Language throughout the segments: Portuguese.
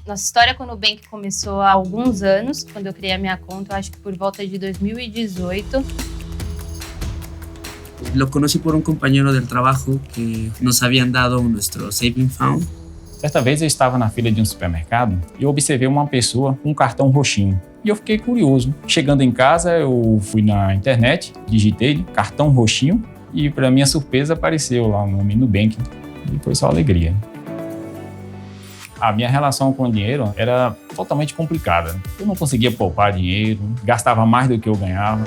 Nossa história com o Nubank começou há alguns anos, quando eu criei a minha conta, eu acho que por volta de 2018. Lo conocí por un compañero del trabajo que nos habían dado nuestro saving fund. Certa vez eu estava na fila de um supermercado e eu observei uma pessoa com um cartão roxinho. E eu fiquei curioso. Chegando em casa, eu fui na internet, digitei cartão roxinho e, para minha surpresa, apareceu lá o nome Nubank. E foi só alegria. A minha relação com o dinheiro era totalmente complicada. Eu não conseguia poupar dinheiro, gastava mais do que eu ganhava.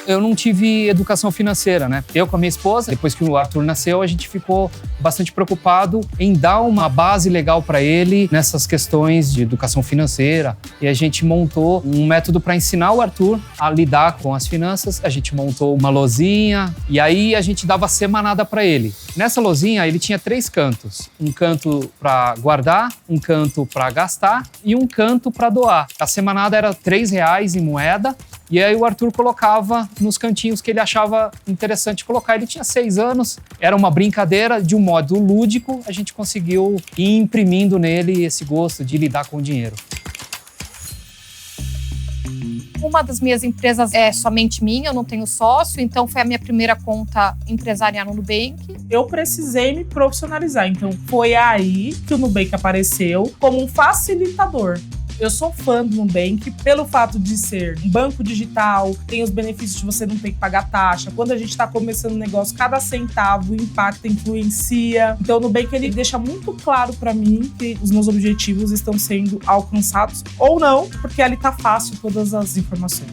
Eu não tive educação financeira, né? Eu com a minha esposa, depois que o Arthur nasceu, a gente ficou bastante preocupado em dar uma base legal para ele nessas questões de educação financeira. E a gente montou um método para ensinar o Arthur a lidar com as finanças. A gente montou uma lozinha e aí a gente dava semanada para ele. Nessa lozinha, ele tinha 3 cantos. Um canto para guardar, um canto para gastar e um canto para doar. A semanada era R$3 em moeda. E aí o Arthur colocava nos cantinhos que ele achava interessante colocar. Ele tinha 6 anos, era uma brincadeira de um modo lúdico. A gente conseguiu ir imprimindo nele esse gosto de lidar com o dinheiro. Uma das minhas empresas é somente minha, eu não tenho sócio, então foi a minha primeira conta empresarial no Nubank. Eu precisei me profissionalizar, então foi aí que o Nubank apareceu como um facilitador. Eu sou fã do Nubank pelo fato de ser um banco digital, tem os benefícios de você não ter que pagar taxa. Quando a gente está começando um negócio, cada centavo impacta, influencia. Então o Nubank ele deixa muito claro para mim que os meus objetivos estão sendo alcançados ou não, porque ali tá fácil todas as informações.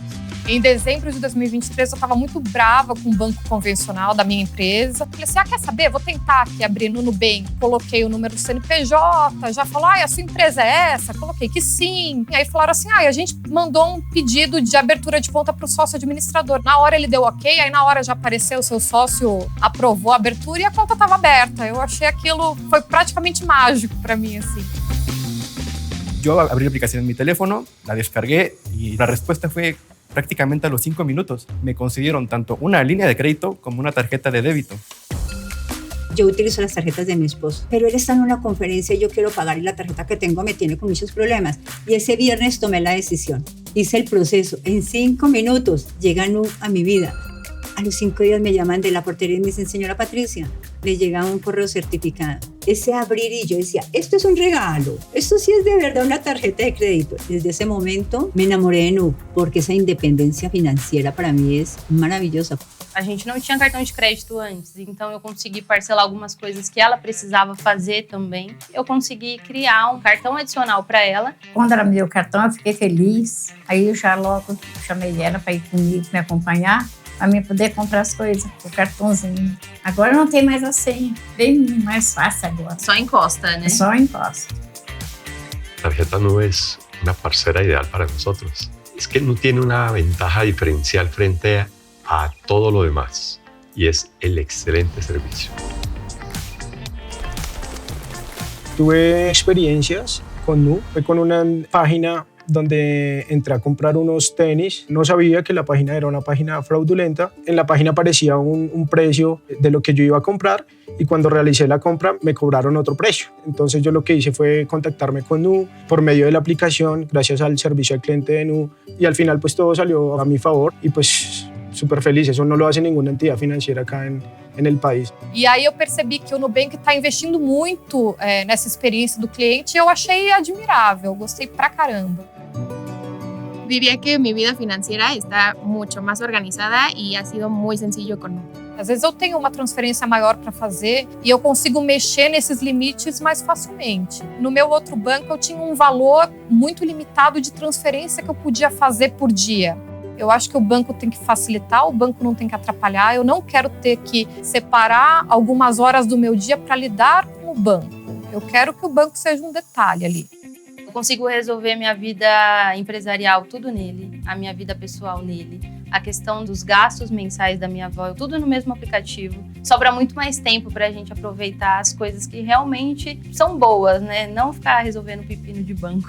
Em dezembro de 2023, eu estava muito brava com o banco convencional da minha empresa. Falei assim, quer saber? Vou tentar aqui abrir no Nubank. Coloquei o número do CNPJ, já falou, a sua empresa é essa? Coloquei que sim. E aí falaram assim, a gente mandou um pedido de abertura de conta para o sócio administrador. Na hora ele deu ok, aí na hora já apareceu, o seu sócio aprovou a abertura e a conta estava aberta. Eu achei aquilo, foi praticamente mágico para mim, assim. Yo abrí la aplicación en mi teléfono, la descargué y la respuesta fue prácticamente a los 5 minutos. Me concedieron tanto una línea de crédito como una tarjeta de débito. Yo utilizo las tarjetas de mi esposo, pero él está en una conferencia y yo quiero pagar y la tarjeta que tengo me tiene con muchos problemas. Y ese viernes tomé la decisión. Hice el proceso. En 5 minutos llega Nu a mi vida. A los 5 días me llaman de la portería y me dicen, señora Patricia, le llega un correo certificado. Ese abrir y yo decía, esto es un regalo, esto sí es de verdad una tarjeta de crédito. Desde ese momento me enamoré de Nu, porque esa independencia financiera para mí es maravillosa. A gente não tinha cartão de crédito antes, então eu consegui parcelar algumas coisas que ela precisava fazer também. Eu consegui criar um cartão adicional para ela. Quando ela me deu o cartão, eu fiquei feliz. Aí eu já logo chamei ela para ir comigo, me acompanhar, para mim poder comprar as coisas, o cartãozinho. Agora não tem mais a senha, bem mais fácil agora. Só encosta, né? Só encosta. Tarjeta Nu es una parcera ideal para nosotros. Es que Nu tiene una ventaja diferencial frente a todo lo demás y es el excelente servicio. Tuve experiencias con Nu, fue con una página donde entré a comprar unos tenis. No sabía que la página era una página fraudulenta. En la página aparecía un precio de lo que yo iba a comprar y cuando realicé la compra me cobraron otro precio. Entonces yo lo que hice fue contactarme con Nu por medio de la aplicación, gracias al servicio al cliente de Nu, y al final pues todo salió a mi favor y pues súper feliz. Eso no lo hace ninguna entidad financiera acá en el país. E aí eu percebi que o Nubank está investindo muito nessa experiência do cliente e eu achei admirável, gostei pra caramba. Diría que mi vida financiera está mucho más organizada y ha sido muy sencillo con Nu. Às vezes eu tenho uma transferência maior para fazer e eu consigo mexer nesses limites mais facilmente. No meu outro banco eu tinha um valor muito limitado de transferência que eu podia fazer por dia. Eu acho que o banco tem que facilitar, o banco não tem que atrapalhar. Eu não quero ter que separar algumas horas do meu dia para lidar com o banco. Eu quero que o banco seja um detalhe ali. Eu consigo resolver minha vida empresarial, tudo nele, a minha vida pessoal nele, a questão dos gastos mensais da minha avó, tudo no mesmo aplicativo. Sobra muito mais tempo para a gente aproveitar as coisas que realmente são boas, né? Não ficar resolvendo pepino de banco.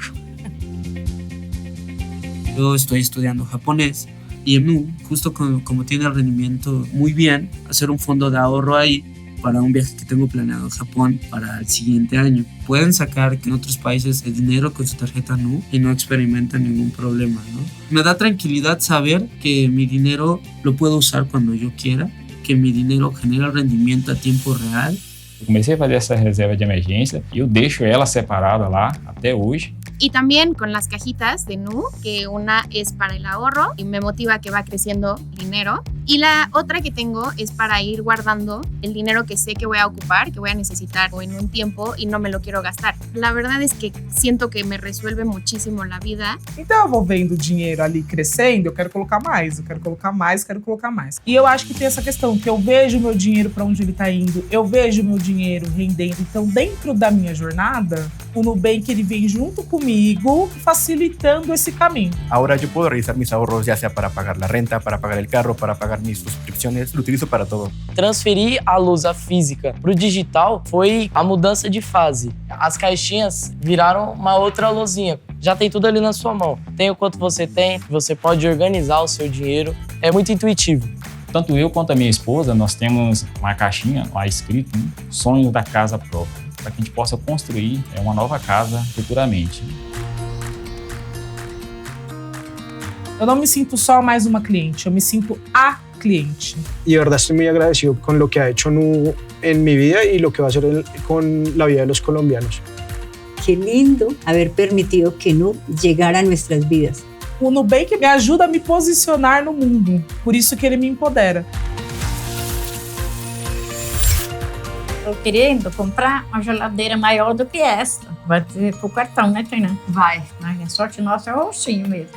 Yo estoy estudiando japonés y en Nu, justo como tiene el rendimiento muy bien, hacer un fondo de ahorro ahí para un viaje que tengo planeado a Japón para el siguiente año. Pueden sacar en otros países el dinero con su tarjeta Nu y no experimentan ningún problema, ¿no? Me da tranquilidad saber que mi dinero lo puedo usar cuando yo quiera, que mi dinero genera rendimiento a tiempo real. Eu comecei a fazer essa reserva de emergência e eu deixo ela separada lá até hoje. Y también con las cajitas de Nu, que una es para el ahorro y me motiva que va creciendo dinero. Y la otra que tengo es para ir guardando el dinero que sé que voy a ocupar, que voy a necesitar en un tiempo y no me lo quiero gastar. La verdad es que siento que me resuelve muchísimo la vida. Então eu vou vendo o dinheiro ali crescendo, eu quero colocar mais, eu quero colocar mais, quero colocar mais. E eu acho que tem essa questão, que eu vejo o meu dinheiro para onde ele tá indo, eu vejo o meu dinheiro rendendo. Então, dentro da minha jornada, o Nubank ele vem junto comigo, facilitando esse caminho. Ahora yo puedo realizar mis ahorros, ya sea para pagar la renta, para pagar el carro, para pagar mis suscripciones, lo utilizo para todo. Transferir a lousa física para o digital foi a mudança de fase. As caixinhas viraram uma outra lousinha. Já tem tudo ali na sua mão. Tem o quanto você tem, você pode organizar o seu dinheiro. É muito intuitivo. Tanto eu quanto a minha esposa, nós temos uma caixinha lá escrito, sonho da casa própria, para que a gente possa construir uma nova casa futuramente. Eu não me sinto só mais uma cliente, eu me sinto a cliente. Y de verdad estoy muy agradecido con lo que ha hecho Nu en mi vida y lo que va a hacer con la vida de los colombianos. Qué lindo haber permitido que Nu llegara a nuestras vidas. O Nubank me ajuda a me posicionar no mundo, por isso que ele me empodera. Estou querendo comprar uma geladeira maior do que essa. Vai ter pro cartão, né, Tainá? Vai. Mas a sorte nossa é o roxinho mesmo.